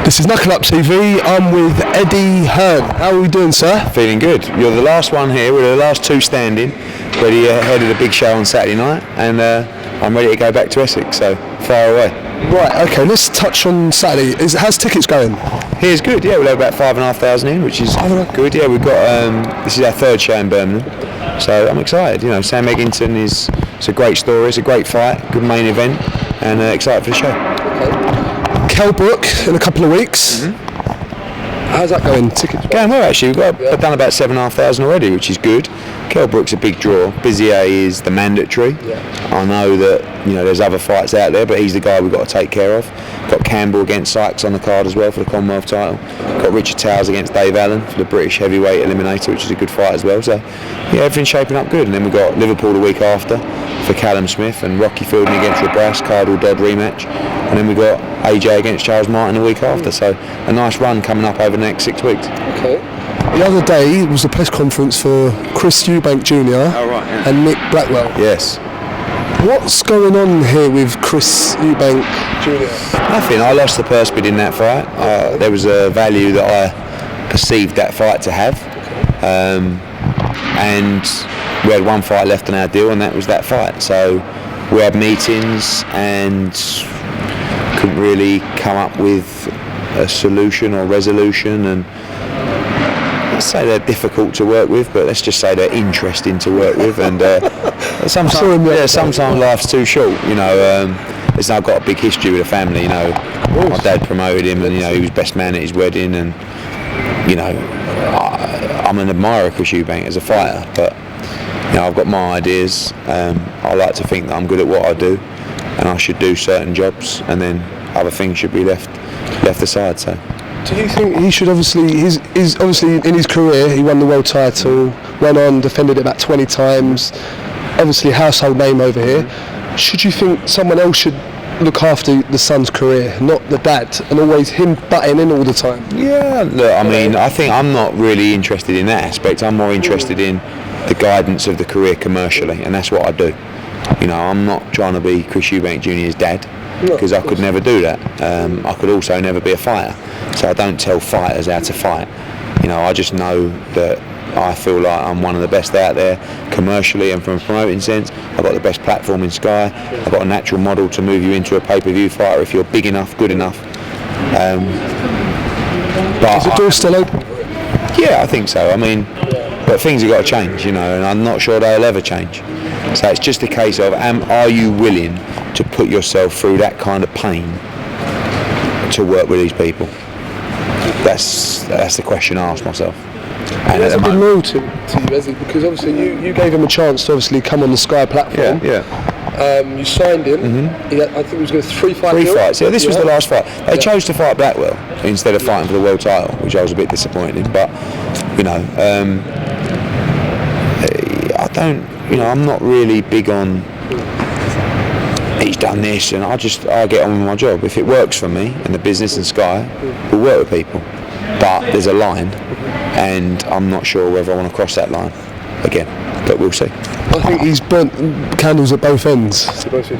This is Knuckle-up TV. I'm with Eddie Hearn. How are we doing, sir? Feeling good. You're the last one here. We're the last two standing, ready ahead of the big show on Saturday night, and I'm ready to go back to Essex, so far away. Right, okay, let's touch on Saturday. How's tickets going? Here's good, yeah, we'll have about 5,500 in, which is good. Yeah, we've got, this is our third show in Birmingham, so I'm excited. You know, Sam Eggington it's a great story, it's a great fight, good main event, and excited for the show. BROOK in a couple of weeks. How's that going? Tickets going well, actually. We've done about 7,500 already, which is good. BROOK's a big draw. Bizier is the mandatory. I know that there's other fights out there, but he's the guy we've got to take care of. Got Campbell against Sykes on the card as well for the Commonwealth title. Got Richard Towers against Dave Allen for the British heavyweight eliminator, which is a good fight as well. So yeah, everything's shaping up good. And then we've got Liverpool the week after for Callum Smith, and Rocky Fielding against Rabras, Cardle Dodd rematch. And then we've got AJ against Charles Martin the week after. So a nice run coming up over the next 6 weeks. Okay. The other day was a press conference for Chris Eubanks Jr. And Nick Blackwell. Yes. What's going on here with Chris Eubanks Jr.? Nothing. I lost the purse bid in that fight. There was a value that I perceived that fight to have. And we had one fight left on our deal, and that was that fight. So we had meetings and couldn't really come up with a solution or resolution, and let's say they're difficult to work with, but let's just say they're interesting to work with, and sometimes life's too short. I've got a big history with the family. My dad promoted him, and he was best man at his wedding, and I'm an admirer of Chris Eubanks as a fighter, but I've got my ideas. I like to think that I'm good at what I do, and I should do certain jobs, and then other things should be left aside. So. Do you think he should he's obviously in his career, he won the world title, went on, defended it about 20 times, obviously household name over here. Should you think someone else should look after the son's career, not the dad, and always him butting in all the time? Yeah, look, I think I'm not really interested in that aspect. I'm more interested in the guidance of the career commercially, and that's what I do. I'm not trying to be Chris Eubanks Jr.'s dad, because I could never do that. I could also never be a fighter, so I don't tell fighters how to fight. I just know that I feel like I'm one of the best out there commercially, and from a promoting sense, I've got the best platform in Sky. I've got a natural model to move you into a pay-per-view fighter if you're big enough, good enough. But is the door still open? Yeah, I think so. But things have got to change, and I'm not sure they'll ever change. So it's just a case of, are you willing to put yourself through that kind of pain to work with these people? That's the question I ask myself. And has he been loyal to you, has he? Because obviously you gave him a chance to obviously come on the Sky platform. You signed him. I think he was going to 3 fights. 3 fights. Yeah, this was the last fight. They chose to fight Blackwell instead of fighting for the world title, which I was a bit disappointed in. But I don't. I'm not really big on he's done this, and I get on with my job. If it works for me and the business and Sky, we'll work with people. But there's a line, and I'm not sure whether I want to cross that line again. But we'll see. I think he's burnt candles at both ends.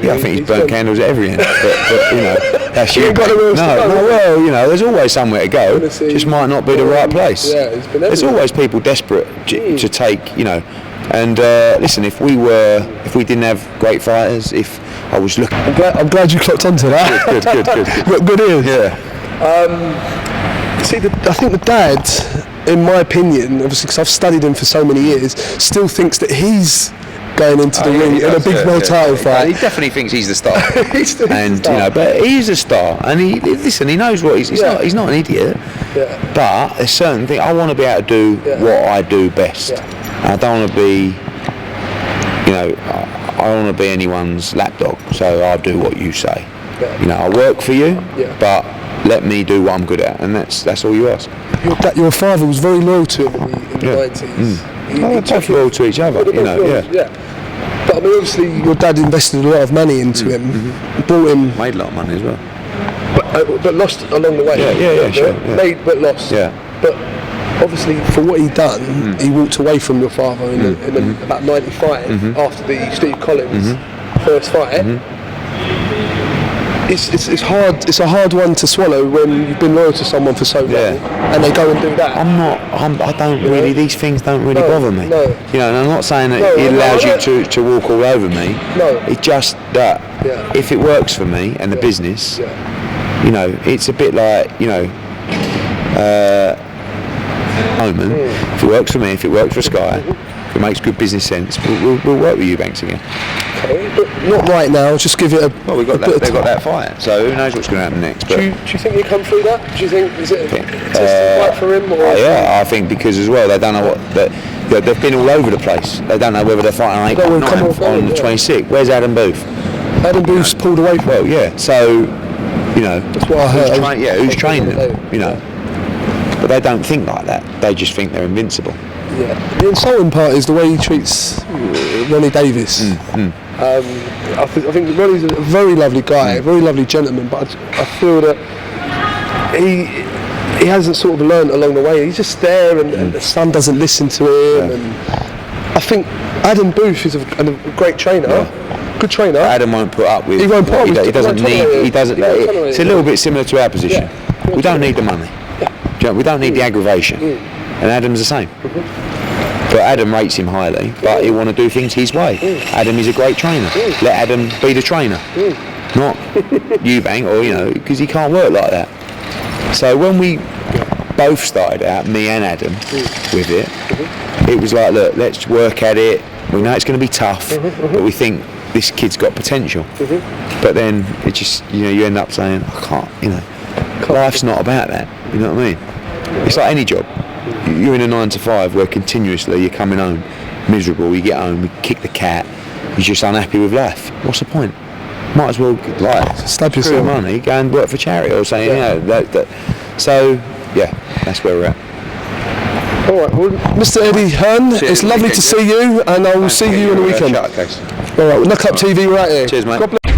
Yeah, I think he's burnt candles at every end. But that's you. There's always somewhere to go. Just might not be the right place. There's always people desperate to take. And listen, if we didn't have great fighters, if I was looking, I'm glad you clocked onto that. Good ears. Yeah. See, I think the dad, in my opinion, obviously because I've studied him for so many years, still thinks that he's going into the ring in a big world title fight. He definitely thinks he's the star. But he's a star, and he knows what he's not an idiot. Yeah. But there's certain things I want to be able to do what I do best. I don't want to be, I don't want to be anyone's lapdog. So I'll do what you say. Yeah. I work for you, but let me do what I'm good at, and that's all you ask. Your father was very loyal to him in the 90s. They're both loyal to each other, But obviously your dad invested a lot of money into him, bought him. Made a lot of money as well. But lost along the way. Sure. Made but lost. Yeah. But obviously for what he'd done, he walked away from your father in about 95 after the Steve Collins first fight. it's hard. It's a hard one to swallow when you've been loyal to someone for so long, and they go and do that. I don't really. These things don't really bother me. No. You know, and I'm not saying that it allows you to walk all over me. No. It's just that if it works for me and the business, you know, it's a bit like, you know, Oman. If it works for me, if it works for Sky, if it makes good business sense, we'll work with Eubanks again. Okay, but not right now. Just give it a. Well, they've got that fight, so who knows what's going to happen next? But do you think you come through that? Do you think is it a testing fight for him? Or yeah, I think because as well they don't know what they've been all over the place. They don't know whether they're fighting on the 26th. Where's Adam Booth? Adam Booth's pulled away from. Well, yeah. So you know, that's what I heard. Who's training them? You know, but they don't think like that. They just think they're invincible. Yeah. The insulting part is the way he treats Ronnie Davis. I think Ronnie's a very lovely guy, a very lovely gentleman, but I feel that he hasn't sort of learned along the way. He's just there, and the son doesn't listen to him. And I think Adam Booth is a great trainer, good trainer. Adam won't put up with. He won't put up with. He doesn't need. He doesn't. It's a little bit similar to our position. Yeah. We don't need the money. We don't need the aggravation, and Adam's the same. But Adam rates him highly, but he'll want to do things his way. Adam is a great trainer. Let Adam be the trainer, not EUBANK, or you know, because he can't work like that. So when we both started out, me and Adam, with it, it was like, look, let's work at it. We know it's going to be tough, but we think this kid's got potential. But then it just, you know, you end up saying, I can't, you know, life's not about that. You know what I mean? It's like any job. You're in a 9 to 5 where continuously you're coming home miserable, you get home, you kick the cat, you're just unhappy with life. What's the point? Might as well stab screw yourself. money, go and work for charity or something. You know, so yeah, that's where we're at. All right, well, Mr. Eddie Hearn, it's lovely to see you, and I will see you on the weekend. All right, Knuckle-up TV right here. Cheers, mate. God bless.